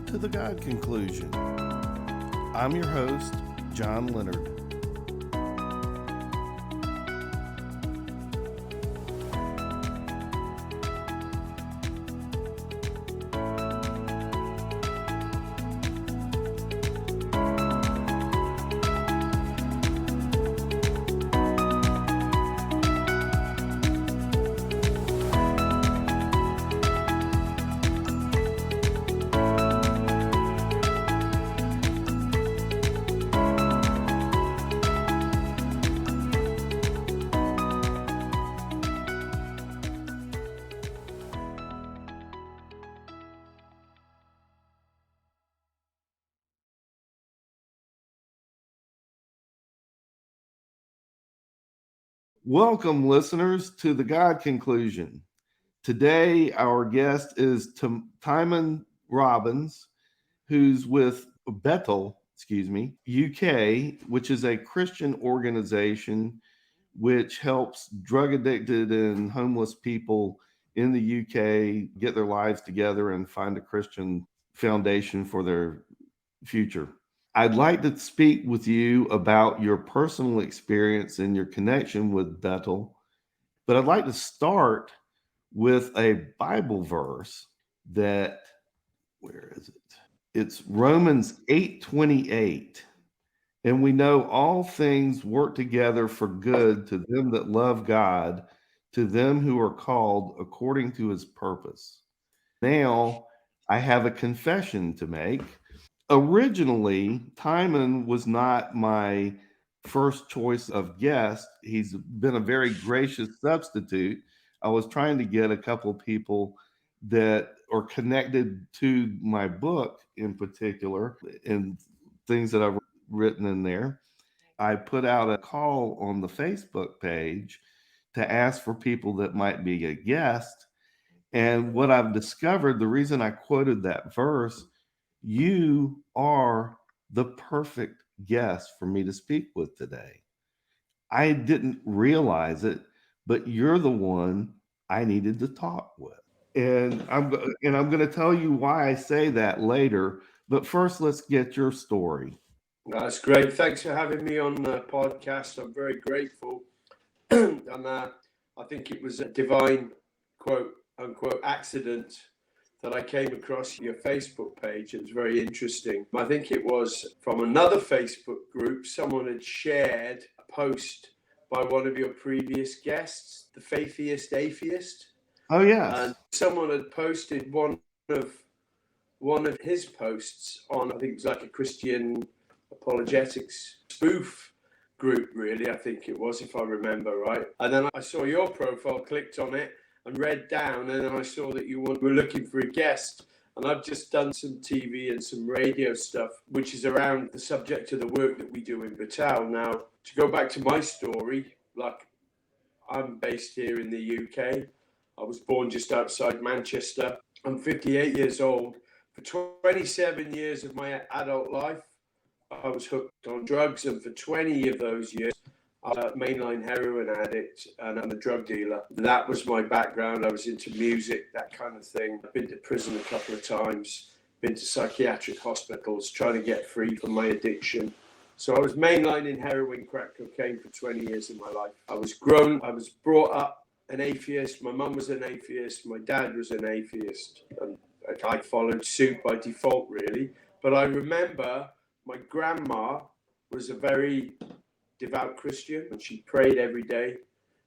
to the God Conclusion. I'm your host, John Leonard. Welcome, listeners, to the God Conclusion. Today, our guest is Timon Robins, who's with Betel, UK, which is a Christian organization which helps drug addicted and homeless people in the UK get their lives together and find a Christian foundation for their future. I'd like to speak with you about your personal experience and your connection with Betel, but I'd like to start with a Bible verse that, where is it? It's Romans 8:28. And we know all things work together for good to them that love God, to them who are called according to his purpose. Now, I have a confession to make. Originally, Timon was not my first choice of guest. He's been a very gracious substitute. I was trying to get a couple of people that are connected to my book in particular and things that I've written in there. I put out a call on the Facebook page to ask for people that might be a guest. And what I've discovered, the reason I quoted that verse, you are the perfect guest for me to speak with today. I didn't realize it, but you're the one I needed to talk with. And I'm going to tell you why I say that later, but first let's get your story. That's great. Thanks for having me on the podcast. I'm very grateful. And I think it was a divine, quote unquote, accident that I came across your Facebook page. It was very interesting. I think it was from another Facebook group. Someone had shared a post by one of your previous guests, the Faithiest Atheist. Oh, yes. And someone had posted one of his posts on, I think it was like a Christian apologetics spoof group, really, I think it was, if I remember right. And then I saw your profile, clicked on it and read down, and then I saw that you were looking for a guest. And I've just done some TV and some radio stuff, which is around the subject of the work that we do in Betel. Now, to go back to my story, like, I'm based here in the UK. I was born just outside Manchester. I'm 58 years old. For 27 years of my adult life, I was hooked on drugs, and for 20 of those years, I was a mainline heroin addict and I'm a drug dealer. That was my background. I was into music, that kind of thing. I've been to prison a couple of times, been to psychiatric hospitals, trying to get free from my addiction. So I was mainlining heroin, crack cocaine for 20 years of my life. I was brought up an atheist. My mum was an atheist. My dad was an atheist. And I followed suit by default, really. But I remember my grandma was a very devout Christian, and she prayed every day.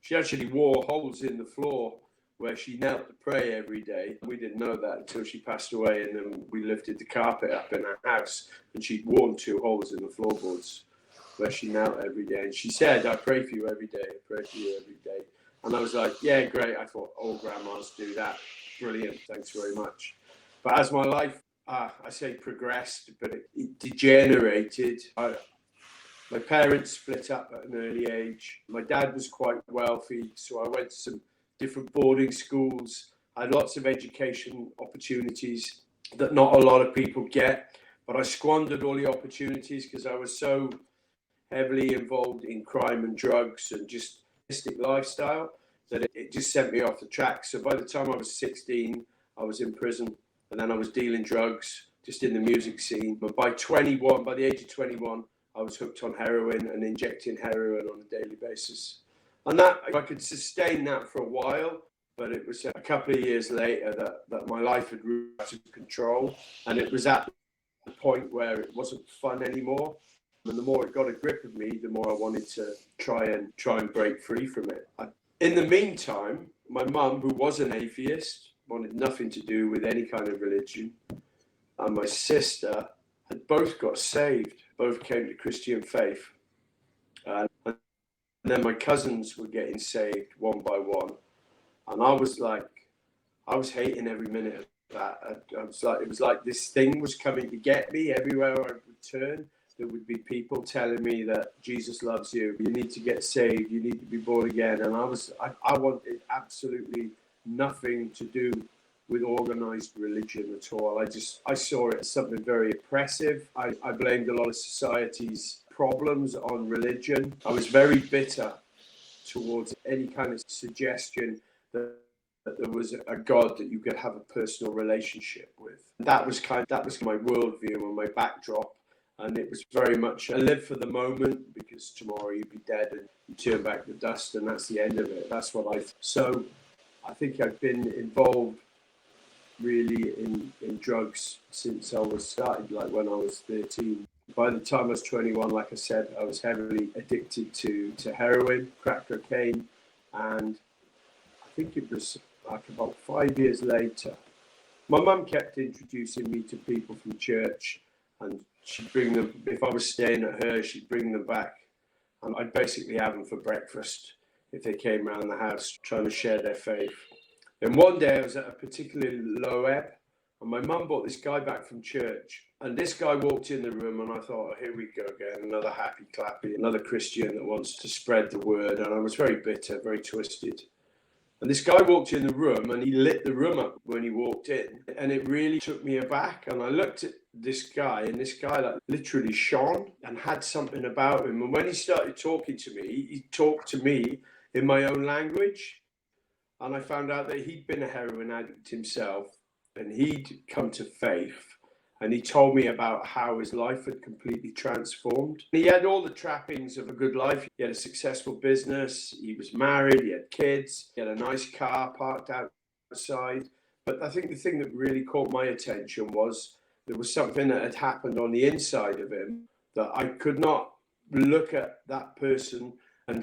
She actually wore holes in the floor where she knelt to pray every day. We didn't know that until she passed away, and then we lifted the carpet up in our house, and she'd worn 2 holes in the floorboards where she knelt every day. And she said, "I pray for you every day. I pray for you every day." And I was like, yeah, great. I thought all grandmas do that. Brilliant. Thanks very much. But as my life, I say progressed, but it degenerated. My parents split up at an early age. My dad was quite wealthy, so I went to some different boarding schools. I had lots of education opportunities that not a lot of people get, but I squandered all the opportunities because I was so heavily involved in crime and drugs and just lifestyle that it just sent me off the track. So by the time I was 16, I was in prison, and then I was dealing drugs just in the music scene. But by the age of 21, I was hooked on heroin and injecting heroin on a daily basis. And that, I could sustain that for a while, but it was a couple of years later that my life had run out of control. And it was at the point where it wasn't fun anymore. And the more it got a grip of me, the more I wanted to try and break free from it. In the meantime, my mum, who was an atheist, wanted nothing to do with any kind of religion, and my sister had both got saved, both came to Christian faith. And then my cousins were getting saved one by one. And I was hating every minute of that. It was like this thing was coming to get me everywhere I would turn. There would be people telling me that Jesus loves you, you need to get saved, you need to be born again. And I wanted absolutely nothing to do with organized religion at all. I saw it as something very oppressive. I blamed a lot of society's problems on religion. I was very bitter towards any kind of suggestion that there was a God that you could have a personal relationship with. That was my worldview and my backdrop. And it was very much a live for the moment, because tomorrow you'd be dead and you turn back to dust, and that's the end of it. That's what so I think I've been involved really in drugs since I was started, like when I was 13. By the time I was 21, like I said, I was heavily addicted to heroin, crack cocaine, and I think it was like about 5 years later, my mum kept introducing me to people from church, and she'd bring them, if I was staying at her, she'd bring them back, and I'd basically have them for breakfast if they came around the house trying to share their faith. And one day I was at a particularly low ebb, and my mum brought this guy back from church, and this guy walked in the room, and I thought, oh, here we go again, another happy clappy, another Christian that wants to spread the word. And I was very bitter, very twisted. And this guy walked in the room, and he lit the room up when he walked in, and it really took me aback. And I looked at this guy, and this guy like literally shone and had something about him. And when he started talking to me, he talked to me in my own language. And I found out that he'd been a heroin addict himself, and he'd come to faith. And he told me about how his life had completely transformed. He had all the trappings of a good life. He had a successful business. He was married. He had kids. He had a nice car parked outside. But I think the thing that really caught my attention was there was something that had happened on the inside of him that I could not look at that person and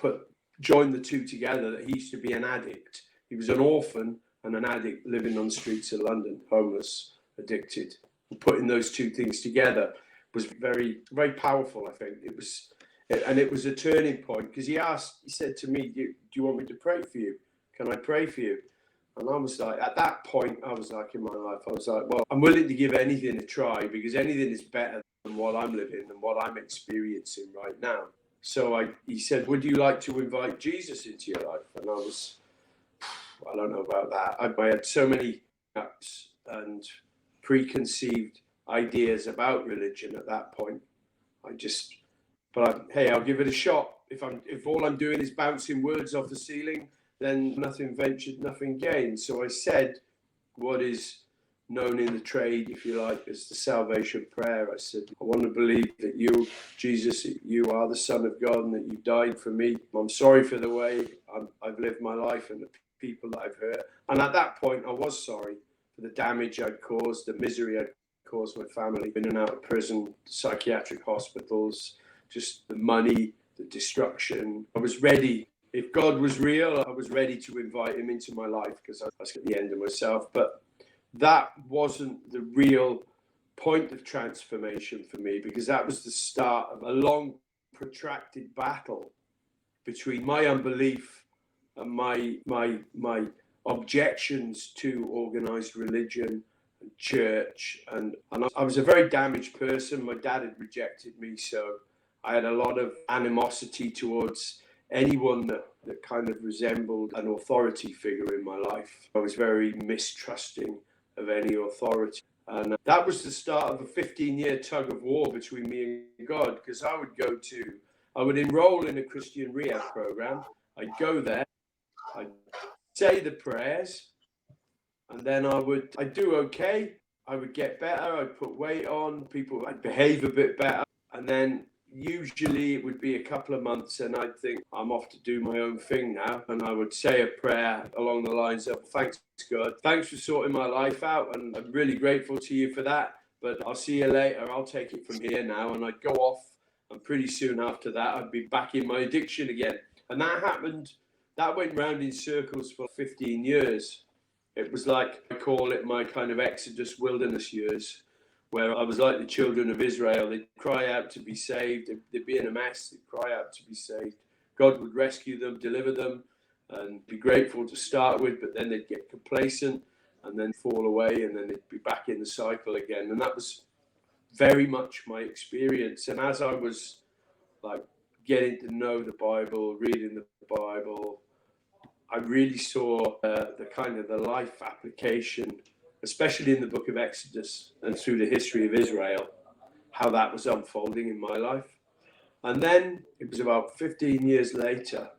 join the two together, that he used to be an addict. He was an orphan and an addict living on the streets of London, homeless, addicted. And putting those two things together was very, very powerful, I think. It was a turning point, because he said to me, do you want me to pray for you? Can I pray for you? And I was like, at that point, I was like, in my life, I was like, well, I'm willing to give anything a try, because anything is better than what I'm living and what I'm experiencing right now. So he said, would you like to invite Jesus into your life? And I don't know about that. I had so many ups and preconceived ideas about religion at that point. Hey, I'll give it a shot. If all I'm doing is bouncing words off the ceiling, then nothing ventured, nothing gained. So I said what is known in the trade, if you like, as the salvation prayer. I said, I want to believe that you, Jesus, you are the Son of God, and that you died for me. I'm sorry for the way I've lived my life and the people that I've hurt. And at that point, I was sorry for the damage I'd caused, the misery I'd caused my family, in and out of prison, psychiatric hospitals, just the money, the destruction. I was ready. If God was real, I was ready to invite him into my life, because I was at the end of myself. But that wasn't the real point of transformation for me, because that was the start of a long, protracted battle between my unbelief and my objections to organized religion and church. And I was a very damaged person. My dad had rejected me, so I had a lot of animosity towards anyone that kind of resembled an authority figure in my life. I was very mistrusting of any authority. And that was the start of a 15-year tug of war between me and God, because I would enroll in a Christian rehab program. I'd go there, I'd say the prayers, and then I'd do okay. I would get better, I'd put weight on, I'd behave a bit better. And then usually it would be a couple of months and I'd think, I'm off to do my own thing now. And I would say a prayer along the lines of, thanks, God. Thanks for sorting my life out. And I'm really grateful to you for that. But I'll see you later. I'll take it from here now. And I'd go off. And pretty soon after that, I'd be back in my addiction again. And that happened. That went round in circles for 15 years. It was like, I call it my kind of Exodus wilderness years, where I was like the children of Israel. They'd cry out to be saved. They'd be in a mess. They'd cry out to be saved. God would rescue them, deliver them, and be grateful to start with, but then they'd get complacent and then fall away, and then they'd be back in the cycle again. And that was very much my experience. And as I was like getting to know the Bible, reading the Bible, I really saw the kind of the life application, especially in the book of Exodus and through the history of Israel, how that was unfolding in my life. And then it was about 15 years later,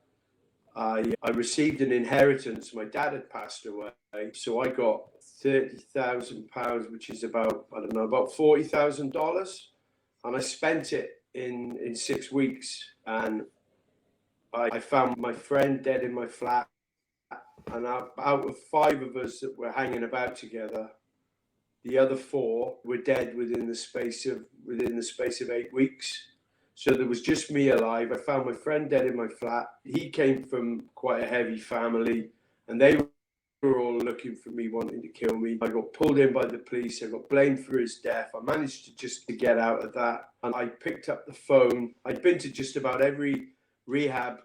I received an inheritance. My dad had passed away, so I got £30,000, which is about, I don't know, about $40,000. And I spent it in 6 weeks. And I found my friend dead in my flat. And out of 5 of us that were hanging about together, the other 4 were dead within the space of 8 weeks. So there was just me alive. I found my friend dead in my flat. He came from quite a heavy family, and they were all looking for me, wanting to kill me. I got pulled in by the police. I got blamed for his death. I managed to get out of that, and I picked up the phone. I'd been to just about every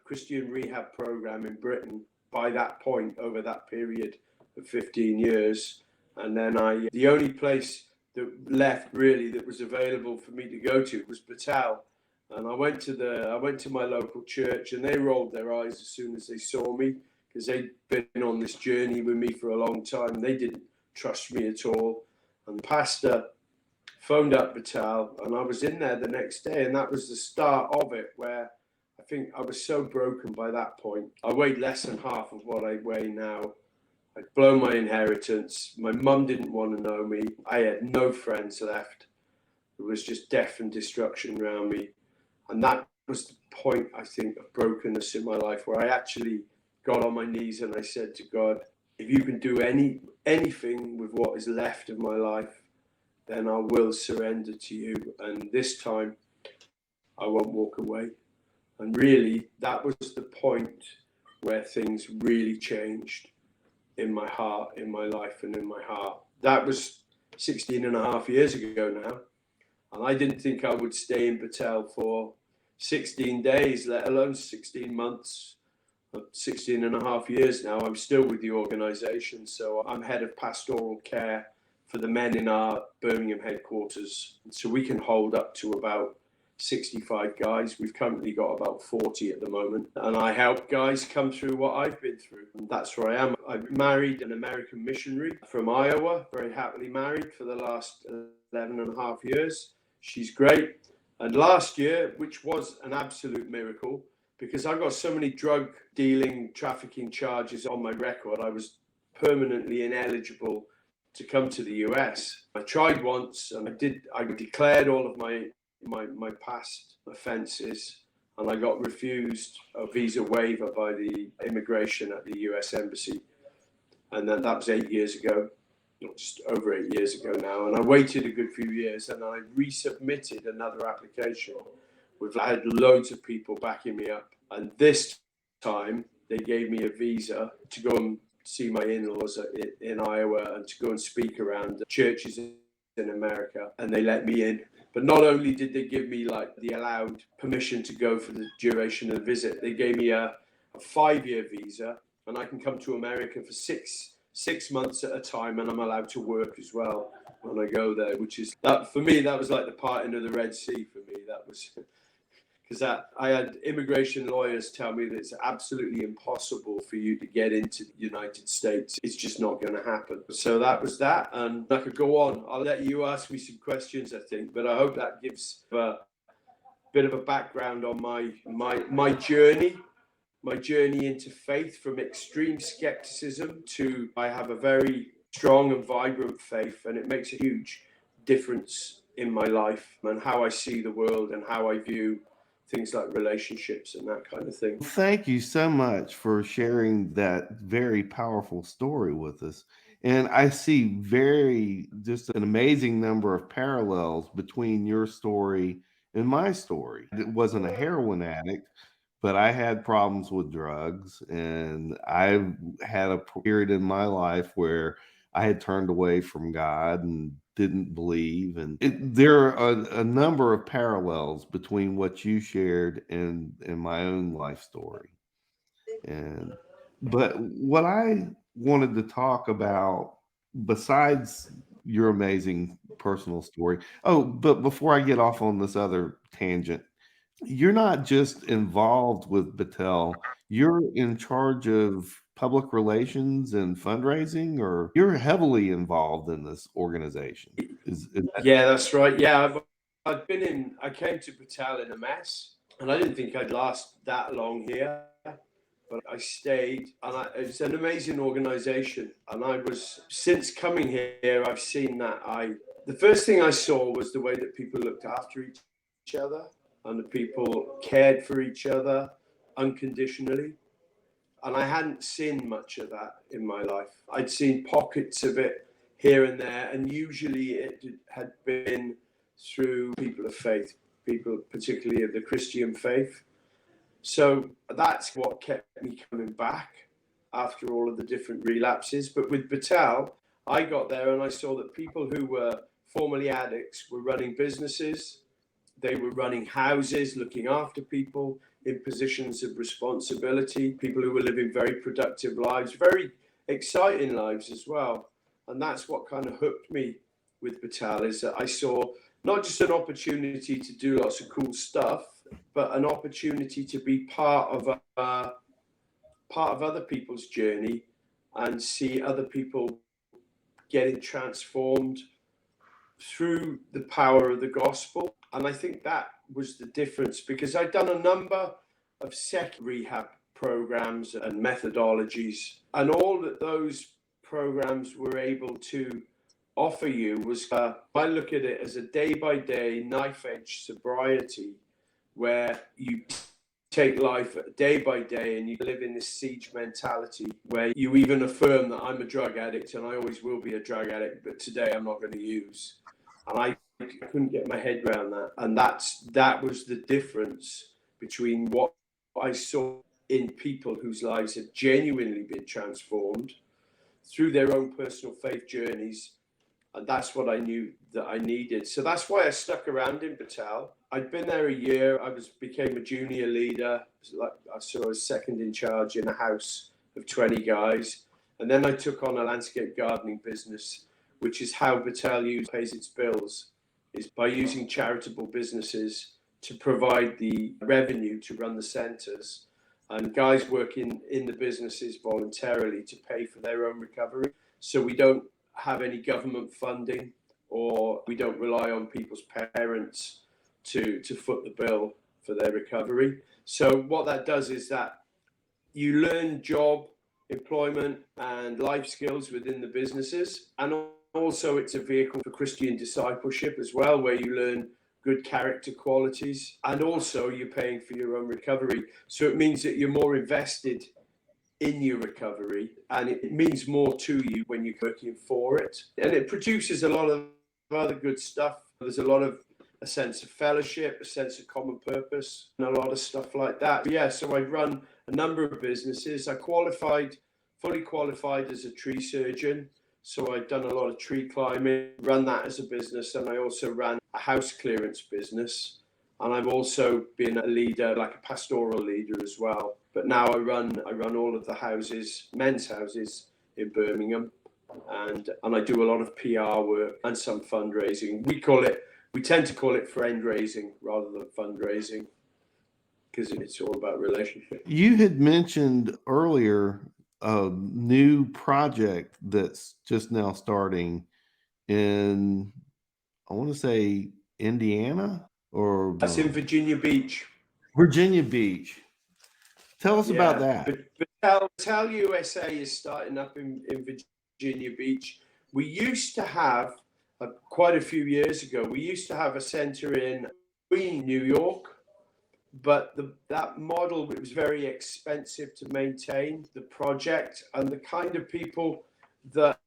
Christian rehab program in Britain by that point, over that period of 15 years. And then the only place that left really that was available for me to go to was Betel. And I went to my local church, and they rolled their eyes as soon as they saw me, because they'd been on this journey with me for a long time. They didn't trust me at all. And the pastor phoned up Betel, and I was in there the next day, and that was the start of it, where I think I was so broken by that point. I weighed less than half of what I weigh now. I'd blown my inheritance. My mum didn't want to know me. I had no friends left. It was just death and destruction around me. And that was the point, I think, of brokenness in my life, where I actually got on my knees and I said to God, if you can do anything with what is left of my life, then I will surrender to you. And this time, I won't walk away. And really, that was the point where things really changed in my heart, in my life, and in my heart. That was 16 and a half years ago now. And I didn't think I would stay in Betel for 16 days, let alone 16 months, 16 and a half years now. I'm still with the organization. So I'm head of pastoral care for the men in our Birmingham headquarters. So we can hold up to about 65 guys. We've currently got about 40 at the moment. And I help guys come through what I've been through. And that's where I am. I've married an American missionary from Iowa, very happily married for the last 11 and a half years. She's great. And last year, which was an absolute miracle, because I got so many drug dealing, trafficking charges on my record, I was permanently ineligible to come to the US. I tried once, and I declared all of my past offences, and I got refused a visa waiver by the immigration at the US Embassy. And then that was 8 years ago, just over 8 years ago now. And I waited a good few years, and I resubmitted another application. I had loads of people backing me up. And this time they gave me a visa to go and see my in-laws in Iowa and to go and speak around churches in America. And they let me in. But not only did they give me like the allowed permission to go for the duration of the visit, they gave me a 5-year visa, and I can come to America for six months at a time, and I'm allowed to work as well when I go there, which is, that for me, that was like the parting of the Red Sea for me. That was because I had immigration lawyers tell me that it's absolutely impossible for you to get into the United States. It's just not going to happen. So that was that, and I could go on. I'll let you ask me some questions, I think, but I hope that gives a bit of a background on my journey. My journey into faith, from extreme skepticism to I have a very strong and vibrant faith, and it makes a huge difference in my life and how I see the world and how I view things like relationships and that kind of thing. Thank you so much for sharing that very powerful story with us. And I see just an amazing number of parallels between your story and my story. I wasn't a heroin addict, but I had problems with drugs. And I had a period in my life where I had turned away from God and didn't believe. And there are a number of parallels between what you shared and my own life story. And but what I wanted to talk about, besides your amazing personal story, oh, but before I get off on this other tangent, you're not just involved with Battelle, you're in charge of public relations and fundraising, or you're heavily involved in this organization. Is that Yeah, that's right. Yeah, I came to Betel in a mess, and I didn't think I'd last that long here. But I stayed, and it's an amazing organization. And since coming here, I've seen that the first thing I saw was the way that people looked after each other and the people cared for each other unconditionally. And I hadn't seen much of that in my life. I'd seen pockets of it here and there, and usually it had been through people of faith, people particularly of the Christian faith. So that's what kept me coming back after all of the different relapses. But with Battelle, I got there and I saw that people who were formerly addicts were running businesses, they were running houses, looking after people in positions of responsibility, people who were living very productive lives, very exciting lives as well. And that's what kind of hooked me with Battelle, is that I saw not just an opportunity to do lots of cool stuff, but an opportunity to be part of other people's journey and see other people getting transformed through the power of the gospel. And I think that was the difference, because I'd done a number of rehab programs and methodologies, and all that those programs were able to offer you was, I look at it as a day-by-day, knife-edge sobriety, where you take life day by day and you live in this siege mentality where you even affirm that I'm a drug addict and I always will be a drug addict, but today I'm not going to use. And I couldn't get my head around that. And that was the difference between what I saw in people whose lives had genuinely been transformed through their own personal faith journeys. And that's what I knew that I needed. So that's why I stuck around in Battelle. I'd been there a year. Became a junior leader. I was second in charge in a house of 20 guys. And then I took on a landscape gardening business, which is how Battelle pays its bills, is by using charitable businesses to provide the revenue to run the centres. And guys work in the businesses voluntarily to pay for their own recovery. So we don't have any government funding, or we don't rely on people's parents to foot the bill for their recovery. So what that does is that you learn job, employment and life skills within the businesses, and also it's a vehicle for Christian discipleship as well, where you learn good character qualities, and also you're paying for your own recovery. So it means that you're more invested in your recovery, and it means more to you when you're working for it, and it produces a lot of other good stuff. There's a sense of fellowship, a sense of common purpose, and a lot of stuff like that. Yeah, so I've run a number of businesses. I fully qualified as a tree surgeon, so I'd done a lot of tree climbing, run that as a business, and I also ran a house clearance business. And I've also been a leader, like a pastoral leader as well. But now I run all of the houses, men's houses in Birmingham, and I do a lot of PR work and some fundraising. We tend to call it friend raising rather than fundraising, because it's all about relationship. You had mentioned earlier a new project that's just now starting in, I want to say, Indiana, or That's in Virginia Beach. Virginia Beach. Tell us about that. But Battelle USA is starting up in Virginia Beach. We used to have, quite a few years ago, we used to have a center in New York, but that model, it was very expensive to maintain the project, and the kind of people that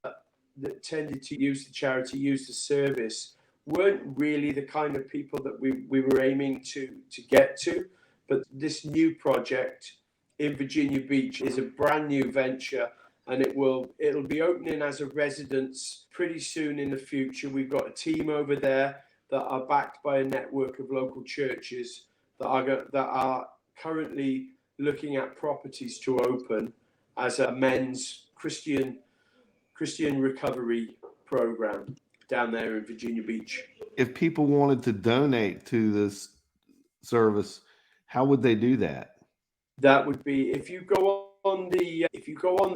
tended to use the charity, use the service, weren't really the kind of people that we were aiming to get to. But this new project in Virginia Beach is a brand new venture, and it'll be opening as a residence pretty soon in the future. We've got a team over there that are backed by a network of local churches that are currently looking at properties to open as a men's Christian recovery program down there in Virginia Beach. If people wanted to donate to this service, how would they do that? That would be if you go on the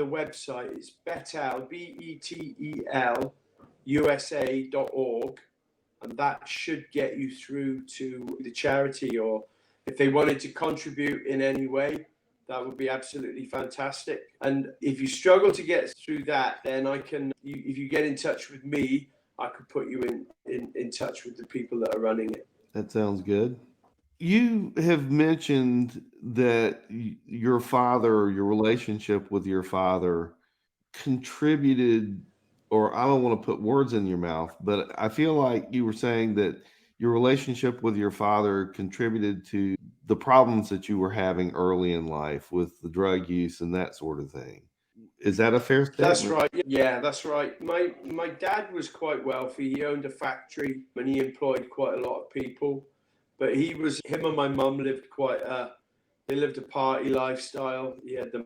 website. It's Betel BETEL USA.org, and that should get you through to the charity. Or if they wanted to contribute in any way, that would be absolutely fantastic. And if you struggle to get through that, then if you get in touch with me, I could put you in touch with the people that are running it. That sounds good. You have mentioned that your father, your relationship with your father contributed, or I don't want to put words in your mouth, but I feel like you were saying that your relationship with your father contributed to the problems that you were having early in life with the drug use and that sort of thing. Is that a fair statement? That's right. Yeah, that's right. My dad was quite wealthy. He owned a factory and he employed quite a lot of people. But him and my mum lived they lived a party lifestyle. He had the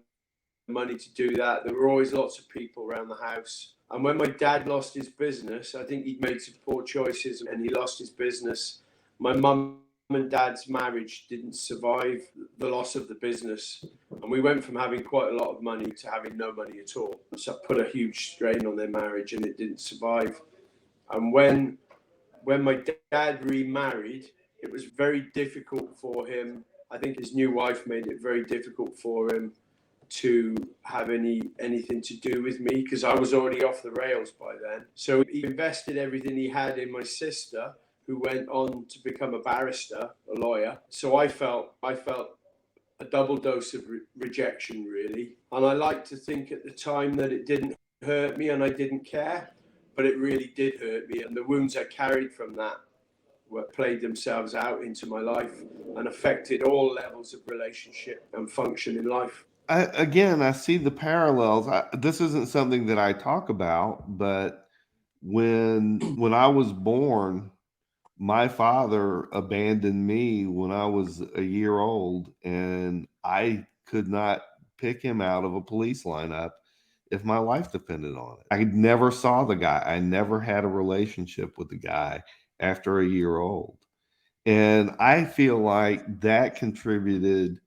money to do that. There were always lots of people around the house. And when my dad lost his business, I think he'd made some poor choices and he lost his business. My mum and dad's marriage didn't survive the loss of the business. And we went from having quite a lot of money to having no money at all. So it put a huge strain on their marriage and it didn't survive. And when my dad remarried, it was very difficult for him. I think his new wife made it very difficult for him to have anything to do with me because I was already off the rails by then. So he invested everything he had in my sister, who went on to become a barrister, a lawyer. So I felt a double dose of rejection, really. And I like to think at the time that it didn't hurt me and I didn't care, but it really did hurt me. And the wounds I carried from that played themselves out into my life and affected all levels of relationship and function in life. I see the parallels. This isn't something that I talk about, but when I was born, my father abandoned me when I was a year old, and I could not pick him out of a police lineup if my life depended on it. I never saw the guy. I never had a relationship with the guy after a year old. And I feel like that contributed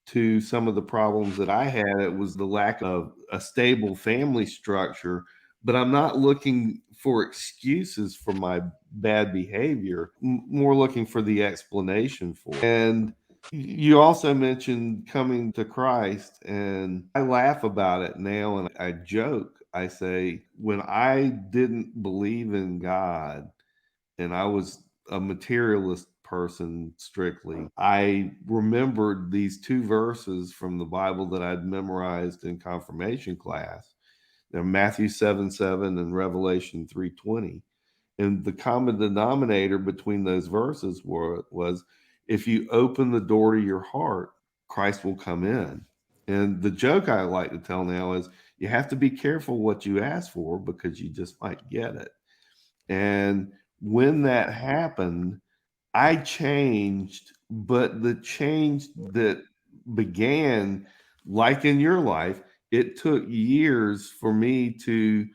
to some of the problems that I had. It was the lack of a stable family structure, but I'm not looking for excuses for my bad behavior, more looking for the explanation for it. And you also mentioned coming to Christ, and I laugh about it now and I joke. I say, when I didn't believe in God and I was a materialist person strictly, I remembered these two verses from the Bible that I'd memorized in confirmation class. They're Matthew 7:7 and Revelation 3:20. And the common denominator between those verses was if you open the door to your heart, Christ will come in. And the joke I like to tell now is you have to be careful what you ask for because you just might get it. And when that happened, I changed, but the change that began, like in your life, it took years for me to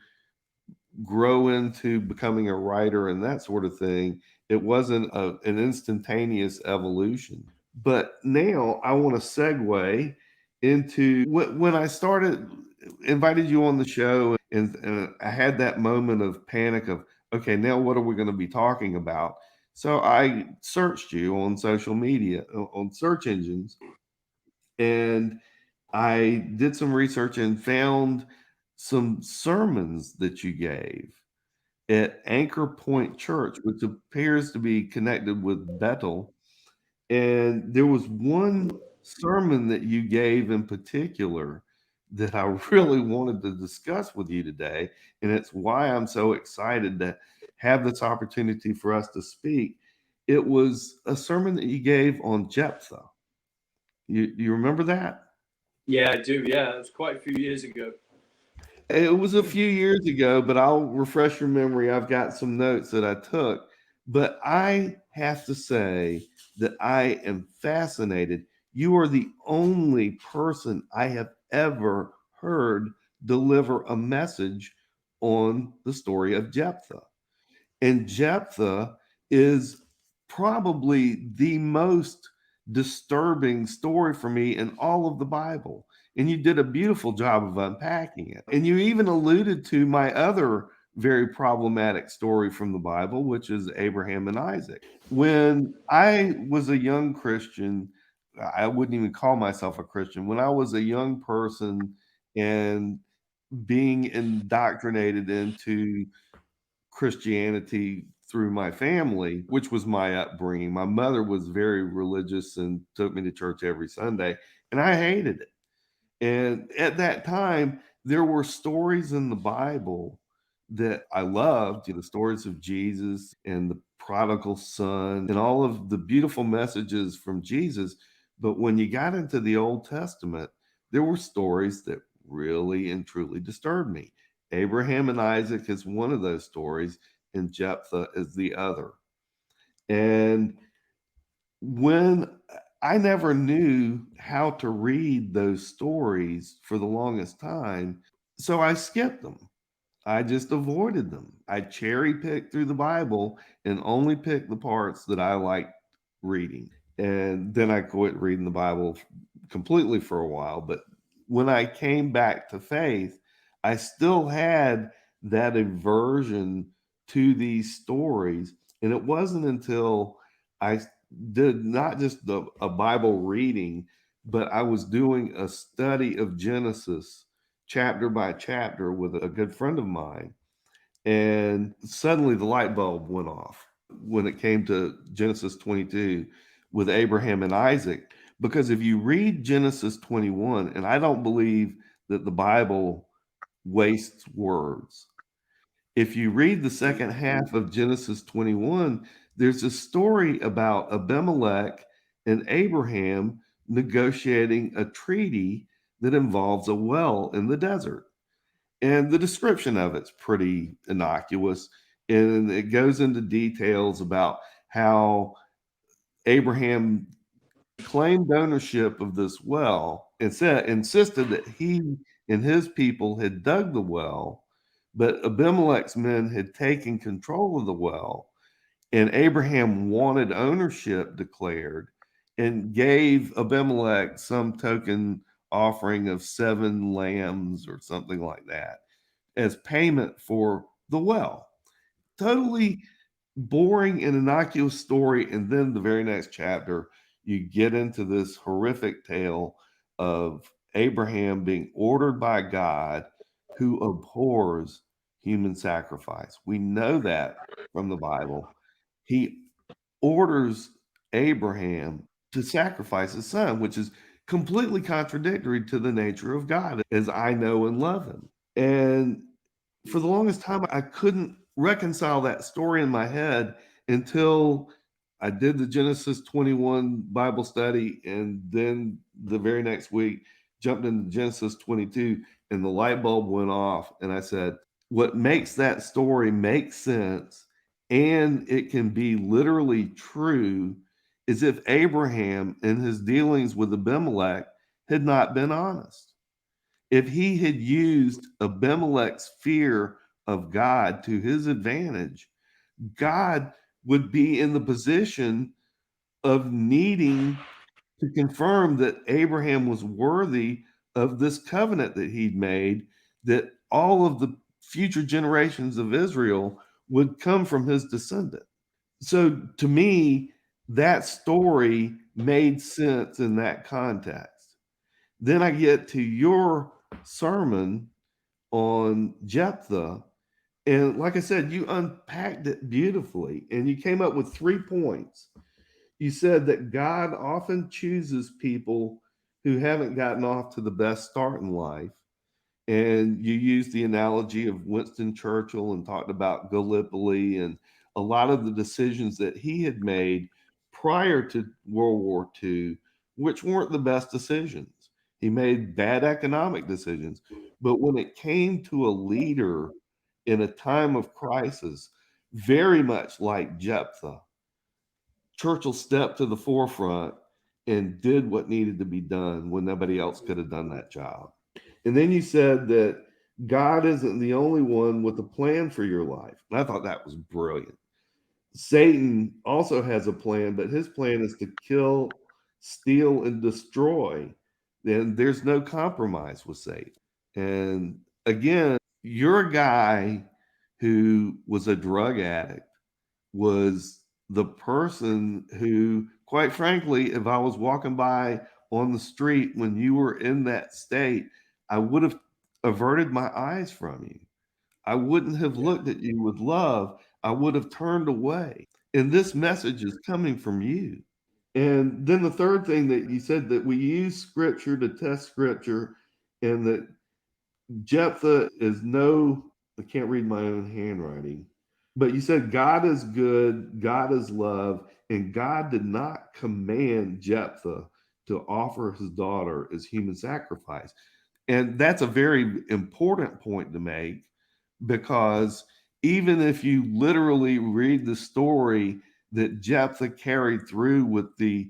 grow into becoming a writer and that sort of thing. It wasn't an instantaneous evolution. But now I want to segue into when I started, invited you on the show, and I had that moment of panic of, okay, now what are we going to be talking about? So I searched you on social media, on search engines, and I did some research and found some sermons that you gave at Anchor Point Church, which appears to be connected with Betel. And there was one sermon that you gave in particular that I really wanted to discuss with you today. And it's why I'm so excited to have this opportunity for us to speak. It was a sermon that you gave on Jephthah. You remember that? Yeah, I do. Yeah, it was quite a few years ago. It was a few years ago, but I'll refresh your memory. I've got some notes that I took. But I have to say that I am fascinated. You are the only person I have ever heard deliver a message on the story of Jephthah. And Jephthah is probably the most disturbing story for me in all of the Bible. And you did a beautiful job of unpacking it. And you even alluded to my other very problematic story from the Bible, which is Abraham and Isaac. When I was a young Christian, I wouldn't even call myself a Christian. When I was a young person and being indoctrinated into Christianity through my family, which was my upbringing. My mother was very religious and took me to church every Sunday, and I hated it. And at that time, there were stories in the Bible that I loved, the stories of Jesus and the prodigal son and all of the beautiful messages from Jesus. But when you got into the Old Testament, there were stories that really and truly disturbed me. Abraham and Isaac is one of those stories, and Jephthah is the other. And when I never knew how to read those stories for the longest time, so I skipped them. I just avoided them. I cherry picked through the Bible and only picked the parts that I liked reading. And then I quit reading the Bible completely for a while. But when I came back to faith, I still had that aversion to these stories. And it wasn't until I did not just a Bible reading, but I was doing a study of Genesis chapter by chapter with a good friend of mine. And suddenly the light bulb went off when it came to Genesis 22 with Abraham and Isaac. Because if you read Genesis 21, and I don't believe that the Bible wastes words, if you read the second half of Genesis 21, there's a story about Abimelech and Abraham negotiating a treaty that involves a well in the desert. And the description of it's pretty innocuous. And it goes into details about how Abraham claimed ownership of this well and insisted that he and his people had dug the well, but Abimelech's men had taken control of the well, and Abraham wanted ownership declared and gave Abimelech some token offering of 7 lambs or something like that as payment for the well. Totally boring and innocuous story. And then the very next chapter, you get into this horrific tale of Abraham being ordered by God who abhors human sacrifice. We know that from the Bible. He orders Abraham to sacrifice his son, which is completely contradictory to the nature of God as I know and love him. And for the longest time, I couldn't reconcile that story in my head until I did the Genesis 21 Bible study. And then the very next week, jumped into Genesis 22, and the light bulb went off. And I said, what makes that story make sense and it can be literally true is if Abraham in his dealings with Abimelech had not been honest. If he had used Abimelech's fear of God to his advantage, God would be in the position of needing to confirm that Abraham was worthy of this covenant that he'd made, that all of the future generations of Israel would come from his descendant. So to me, that story made sense in that context. Then I get to your sermon on Jephthah. And like I said, you unpacked it beautifully and you came up with 3 points. You said that God often chooses people who haven't gotten off to the best start in life. And you used the analogy of Winston Churchill and talked about Gallipoli and a lot of the decisions that he had made prior to World War II, which weren't the best decisions. He made bad economic decisions. But when it came to a leader in a time of crisis, very much like Jephthah, Churchill stepped to the forefront and did what needed to be done when nobody else could have done that job. And then you said that God isn't the only one with a plan for your life. And I thought that was brilliant. Satan also has a plan, but his plan is to kill, steal, and destroy. Then there's no compromise with Satan. And again, you're a guy who was a drug addict, was the person who, quite frankly, if I was walking by on the street when you were in that state, I would have averted my eyes from you. I wouldn't have looked at you with love. I would have turned away. And this message is coming from you. And then the third thing that you said, that we use scripture to test scripture, and that Jephthah is no, I can't read my own handwriting, but you said God is good, God is love, and God did not command Jephthah to offer his daughter as human sacrifice. And that's a very important point to make, because even if you literally read the story that Jephthah carried through with the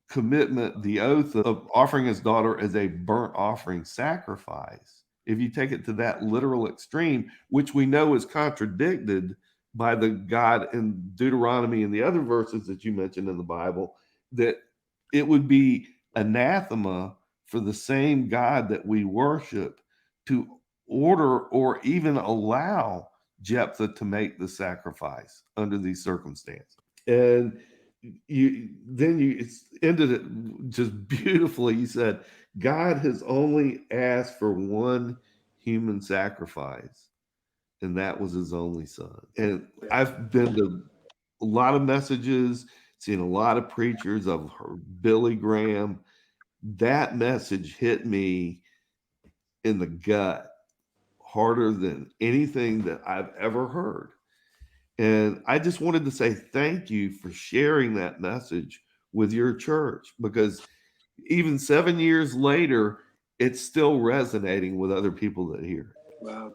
commitment, the oath of offering his daughter as a burnt offering sacrifice, if you take it to that literal extreme, which we know is contradicted by the God in Deuteronomy and the other verses that you mentioned in the Bible, that it would be anathema for the same God that we worship to order or even allow Jephthah to make the sacrifice under these circumstances. And you ended it just beautifully. You said God has only asked for one human sacrifice, and that was his only son. And I've been to a lot of messages, seen a lot of preachers. I've heard Billy Graham. That message hit me in the gut harder than anything that I've ever heard. And I just wanted to say thank you for sharing that message with your church, because even 7 years later, it's still resonating with other people that hear it. Wow.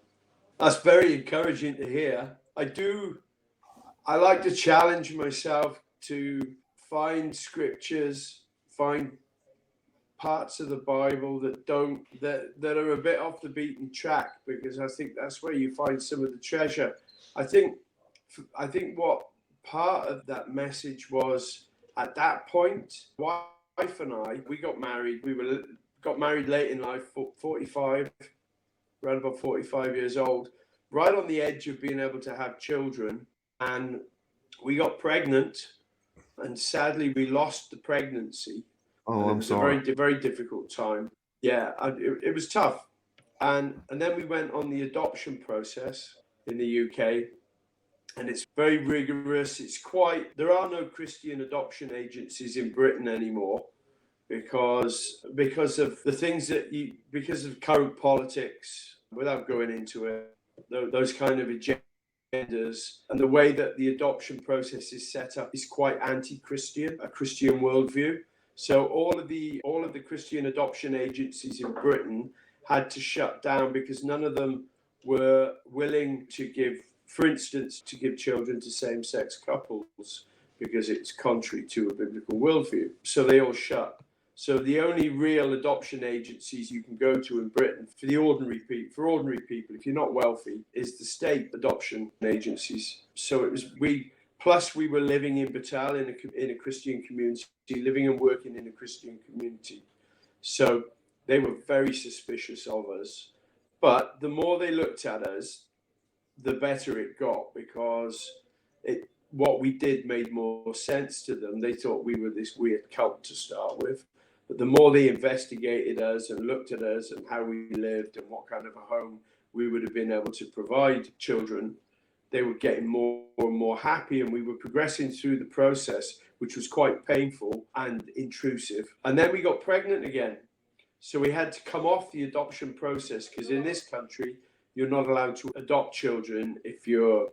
That's very encouraging to hear. I like to challenge myself to find scriptures, find parts of the Bible that are a bit off the beaten track, because I think that's where you find some of the treasure. I think what part of that message was, at that point, wife and I, we got married. Got married late in life, 45, around about 45 years old, right on the edge of being able to have children, and we got pregnant, and sadly we lost the pregnancy. Oh, It I'm was sorry. a very difficult time. Yeah, it was tough. And then we went on the adoption process in the UK, and it's very rigorous. There are no Christian adoption agencies in Britain anymore, because of the things because of current politics, without going into it, those kind of agendas, and the way that the adoption process is set up is quite anti-Christian, a Christian worldview. So all of the Christian adoption agencies in Britain had to shut down, because none of them were willing to give, for instance, to give children to same-sex couples, because it's contrary to a biblical worldview. So they all shut. So the only real adoption agencies you can go to in Britain for ordinary people, if you're not wealthy, is the state adoption agencies. So it was we were living in Betel in a Christian community, living and working in a Christian community. So they were very suspicious of us. But the more they looked at us, the better it got, because what we did made more sense to them. They thought we were this weird cult to start with. But the more they investigated us and looked at us and how we lived and what kind of a home we would have been able to provide children, they were getting more and more happy, and we were progressing through the process, which was quite painful and intrusive. And then we got pregnant again. So we had to come off the adoption process, because in this country, you're not allowed to adopt children if you're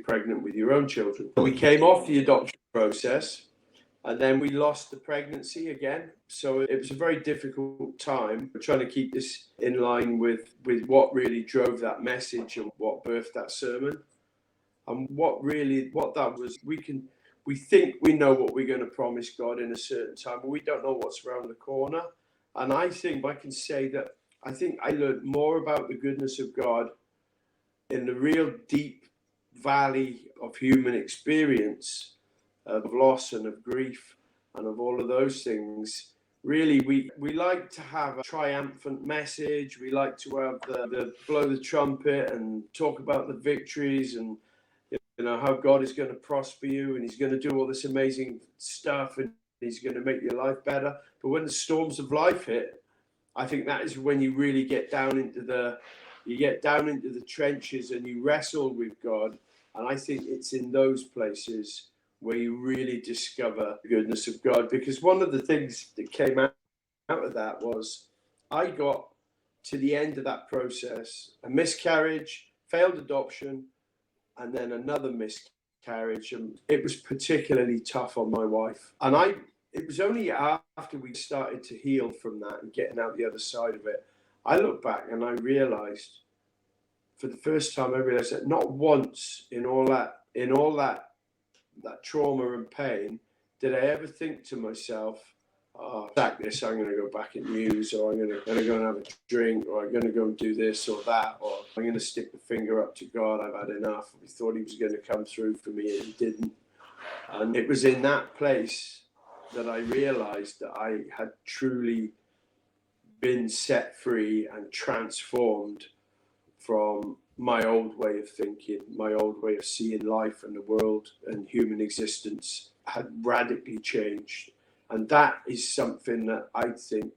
pregnant with your own children. We came off the adoption process, and then we lost the pregnancy again. So it was a very difficult time. We're trying to keep this in line with what really drove that message and what birthed that sermon. And what that was, we think we know what we're going to promise God in a certain time, but we don't know what's around the corner. And I think I can say that I think I learned more about the goodness of God in the real deep valley of human experience, of loss and of grief and of all of those things. Really, we like to have a triumphant message. We like to have the blow the trumpet and talk about the victories and how God is going to prosper you and he's going to do all this amazing stuff and he's going to make your life better. But when the storms of life hit, I think that is when you really get down into the trenches and you wrestle with God. And I think it's in those places where you really discover the goodness of God. Because one of the things that came out of that was I got to the end of that process, a miscarriage, failed adoption, and then another miscarriage. And it was particularly tough on my wife. And it was only after we started to heal from that and getting out the other side of it, I look back and I realized, for the first time, I realized that not once in all that trauma and pain did I ever think to myself, oh, sack this, I'm going to go back and use, or I'm going to go and have a drink, or I'm going to go and do this or that, or I'm going to stick the finger up to God, I've had enough. We thought he was going to come through for me and he didn't. And it was in that place that I realized that I had truly been set free and transformed from my old way of thinking, my old way of seeing life and the world and human existence had radically changed. And that is something that I think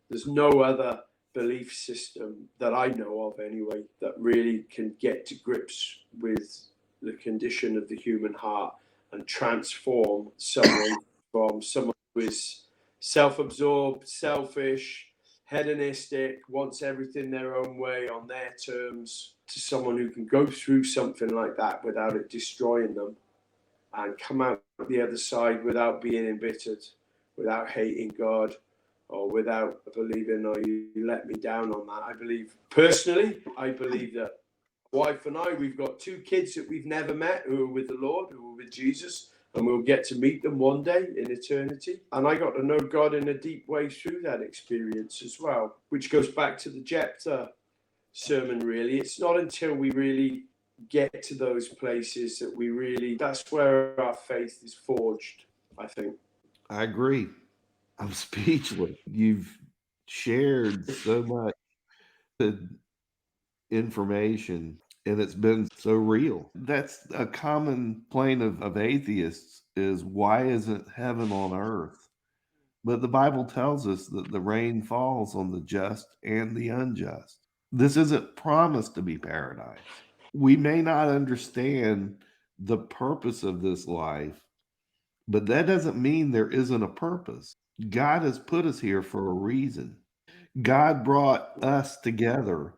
there's no other belief system that I know of anyway that really can get to grips with the condition of the human heart and transform someone from someone who is self-absorbed, selfish, hedonistic, wants everything their own way on their terms, to someone who can go through something like that without it destroying them and come out the other side without being embittered, without hating God, or without believing, oh, you let me down on that. I believe that my wife and I, we've got 2 kids that we've never met who are with the Lord, who are with Jesus, and we'll get to meet them one day in eternity. And I got to know God in a deep way through that experience as well, which goes back to the Jephthah sermon, really. It's not until we really get to those places that that's where our faith is forged, I think. I agree. I'm speechless. You've shared so much good information and it's been so real. That's a common plaint of atheists is, why isn't heaven on earth? But the Bible tells us that the rain falls on the just and the unjust. This isn't promised to be paradise. We may not understand the purpose of this life, but that doesn't mean there isn't a purpose. God has put us here for a reason. God brought us together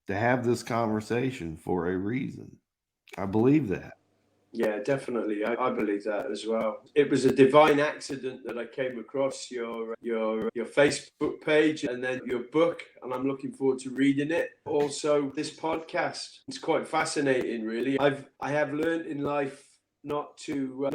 to have this conversation for a reason. I believe that. Yeah, definitely. I believe that as well. It was a divine accident that I came across your Facebook page and then your book, and I'm looking forward to reading it. Also, this podcast. It's quite fascinating, really. I have learned in life not to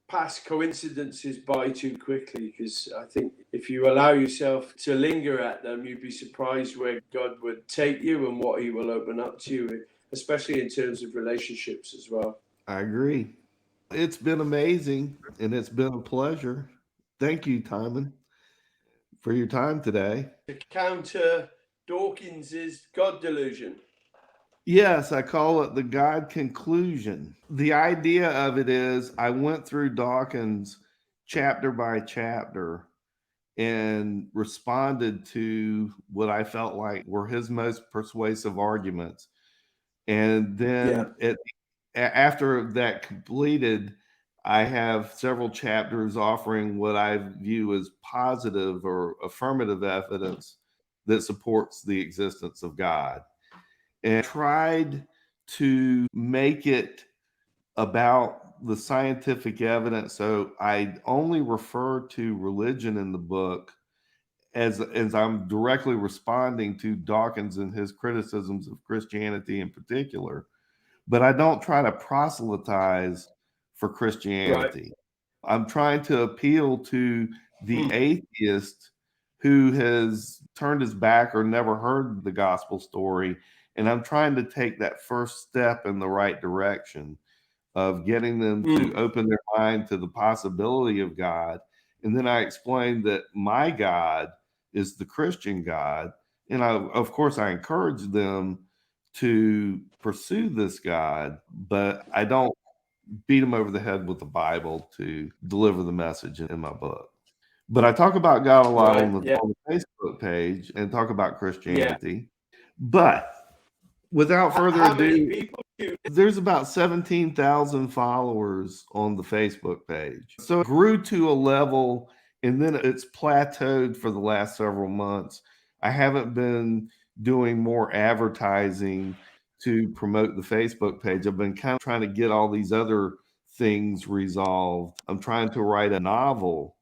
pass coincidences by too quickly, because I think if you allow yourself to linger at them, you'd be surprised where God would take you and what he will open up to you, especially in terms of relationships as well. I agree. It's been amazing and it's been a pleasure. Thank you, Timon, for your time today. To counter Dawkins's God delusion. Yes, I call it the God conclusion. The idea of it is I went through Dawkins chapter by chapter and responded to what I felt like were his most persuasive arguments. And then after that completed, I have several chapters offering what I view as positive or affirmative evidence that supports the existence of God. And I tried to make it about the scientific evidence. So I only refer to religion in the book as I'm directly responding to Dawkins and his criticisms of Christianity in particular, but I don't try to proselytize for Christianity. Right. I'm trying to appeal to the atheist who has turned his back or never heard the gospel story, and I'm trying to take that first step in the right direction of getting them to open their mind to the possibility of God. And then I explained that my God is the Christian God. And of course, I encourage them to pursue this God, but I don't beat them over the head with the Bible to deliver the message in my book. But I talk about God a lot on the Facebook page and talk about Christianity. But without further ado, there's about 17,000 followers on the Facebook page. So it grew to a level and then it's plateaued for the last several months. I haven't been doing more advertising to promote the Facebook page. I've been kind of trying to get all these other things resolved. I'm trying to write a novel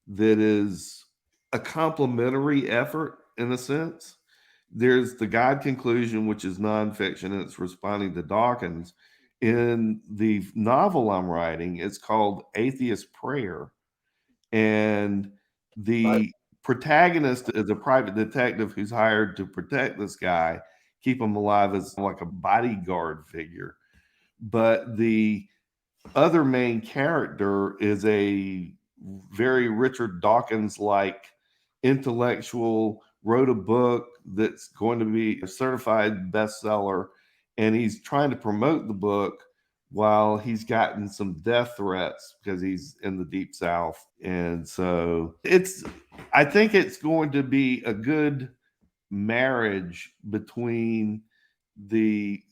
that is a complementary effort in a sense. There's the God conclusion, which is nonfiction, and it's responding to Dawkins. In the novel I'm writing, it's called Atheist Prayer. And the protagonist is a private detective who's hired to protect this guy, keep him alive as like a bodyguard figure. But the other main character is a very Richard Dawkins-like intellectual, wrote a book that's going to be a certified bestseller, and he's trying to promote the book while he's gotten some death threats because he's in the Deep South. And so I think it's going to be a good marriage between the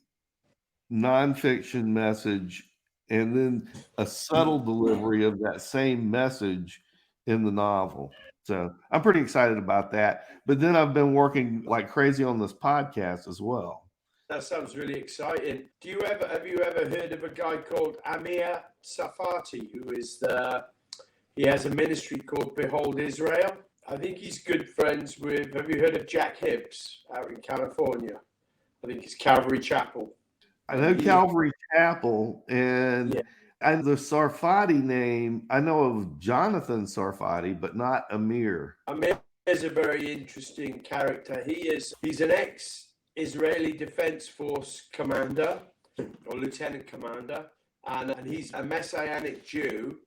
nonfiction message and then a subtle delivery of that same message in the novel. So I'm pretty excited about that. But then I've been working like crazy on this podcast as well. That sounds really exciting. Have you ever heard of a guy called Amir Safati, he has a ministry called Behold Israel? I think he's good friends with, have you heard of Jack Hibbs out in California? I think it's Calvary Chapel. I know Calvary Chapel, and the Sarfati name, I know of Jonathan Sarfati, but not Amir. Amir is a very interesting character. He's an ex-Israeli Defense Force commander or lieutenant commander, and he's a Messianic Jew,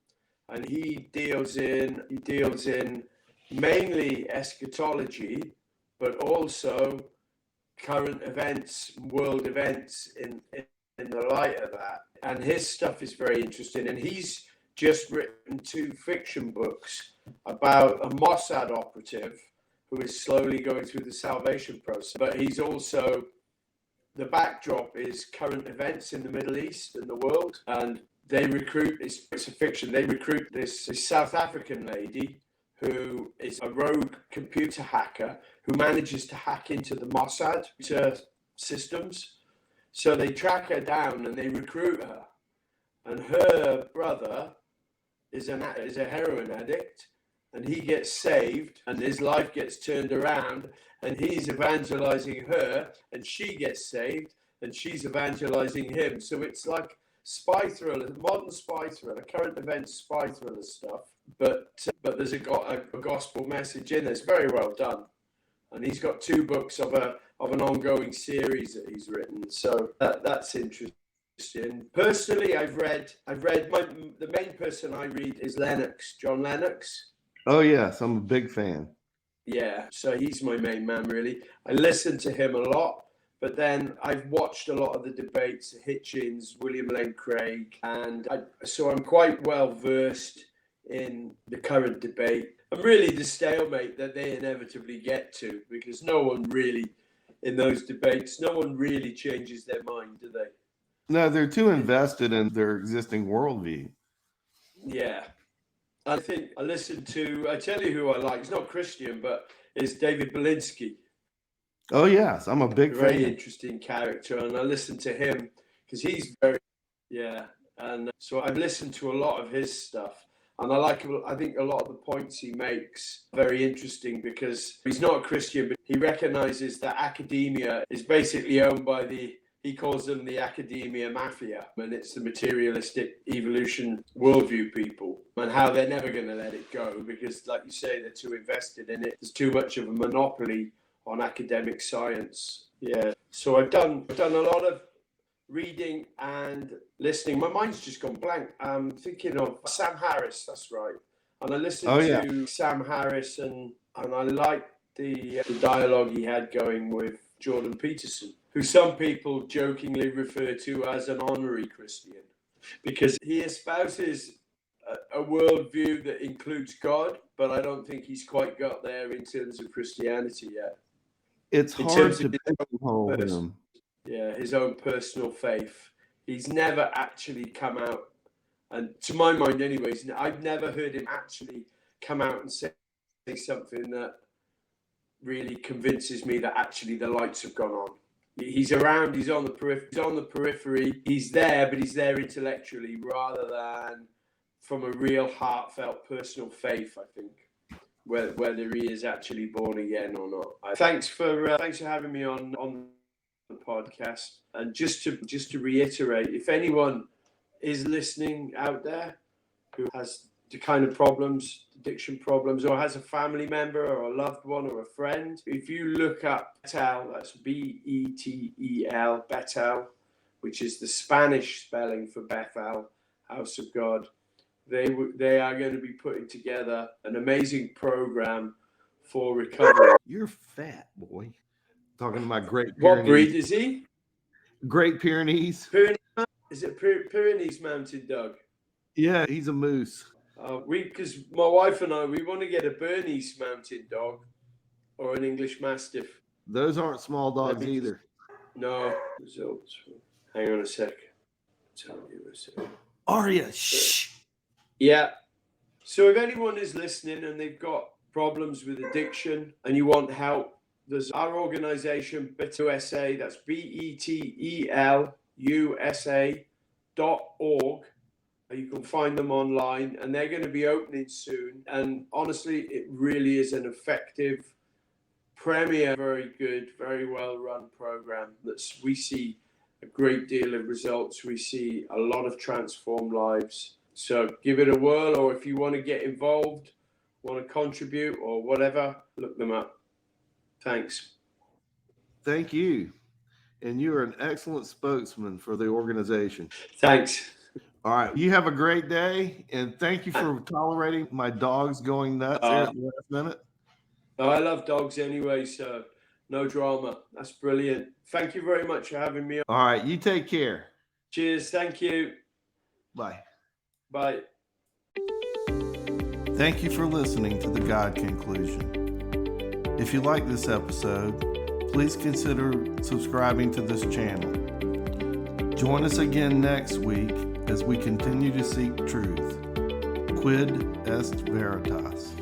and he deals in mainly eschatology, but also current events, world events in the light of that. And his stuff is very interesting. And he's just written 2 fiction books about a Mossad operative who is slowly going through the salvation process. But he's also, the backdrop is current events in the Middle East and the world. And they recruit, it's a fiction, they recruit this South African lady who is a rogue computer hacker who manages to hack into the Mossad systems. So they track her down and they recruit her. And her brother is a heroin addict, and he gets saved, and his life gets turned around, and he's evangelizing her, and she gets saved, and she's evangelizing him. So it's like spy thriller, modern spy thriller, current events spy thriller stuff. But there's a gospel message in there. It's very well done, and he's got 2 books of an ongoing series that he's written. So that's interesting. Personally, I've read the main person I read is Lennox, John Lennox. Oh yes, I'm a big fan. Yeah, so he's my main man really. I listen to him a lot. But then I've watched a lot of the debates, Hitchens, William Lane Craig, and so I'm quite well versed in the current debate. and really the stalemate that they inevitably get to, because no one really, in those debates, no one really changes their mind, do they? No, they're too invested in their existing worldview. Yeah. I think I tell you who I like, it's not Christian, but it's David Belinsky. Oh, yes. I'm a big fan. Very interesting character. And I listen to him because he's very, yeah. And so I've listened to a lot of his stuff. And I think a lot of the points he makes very interesting, because he's not a Christian, but he recognizes that academia is basically owned by he calls them the academia mafia, and it's the materialistic evolution worldview people, and how they're never going to let it go because, like you say, they're too invested in it. There's too much of a monopoly on academic science. Yeah. So I've done a lot of reading and listening. My mind's just gone blank. I'm thinking of Sam Harris. That's right. And I listened to Sam Harris, and I liked the dialogue he had going with Jordan Peterson, who some people jokingly refer to as an honorary Christian, because he espouses a worldview that includes God, but I don't think he's quite got there in terms of Christianity yet. It's hard to pigeonhole him. Yeah, his own personal faith. He's never actually come out, and to my mind anyways, I've never heard him actually come out and say something that really convinces me that actually the lights have gone on. He's around, he's on the periphery, he's there, but he's there intellectually rather than from a real heartfelt personal faith, I think, whether he is actually born again or not. Thanks for having me on the podcast. And just to reiterate, if anyone is listening out there who has the kind of problems, addiction problems, or has a family member or a loved one or a friend, if you look up Betel, that's Betel, Betel, which is the Spanish spelling for Bethel, House of God, they are going to be putting together an amazing program for recovery. You're fat, boy. Talking to my Great Pyrenees. What breed is he? Great Pyrenees. Is it Pyrenees Mountain Dog? Yeah, he's a moose. Because my wife and I, we want to get a Bernese Mountain Dog or an English Mastiff. Those aren't small dogs either. No. Results. Hang on a sec. Tell you a sec. Aria, shh. Yeah. So if anyone is listening and they've got problems with addiction and you want help, there's our organization, Betel USA. That's BETELUSA.org. You can find them online, and they're going to be opening soon. And honestly, it really is an effective, premier, very good, very well-run program. We see a great deal of results. We see a lot of transformed lives. So give it a whirl, or if you want to get involved, want to contribute or whatever, look them up. Thanks. Thank you. And you are an excellent spokesman for the organization. Thanks. All right. You have a great day, and thank you for tolerating my dogs going nuts there at the last minute. I love dogs anyway, so no drama. That's brilliant. Thank you very much for having me on. All right. You take care. Cheers. Thank you. Bye. Bye. Thank you for listening to The God Conclusion. If you like this episode, please consider subscribing to this channel. Join us again next week as we continue to seek truth. Quid est veritas.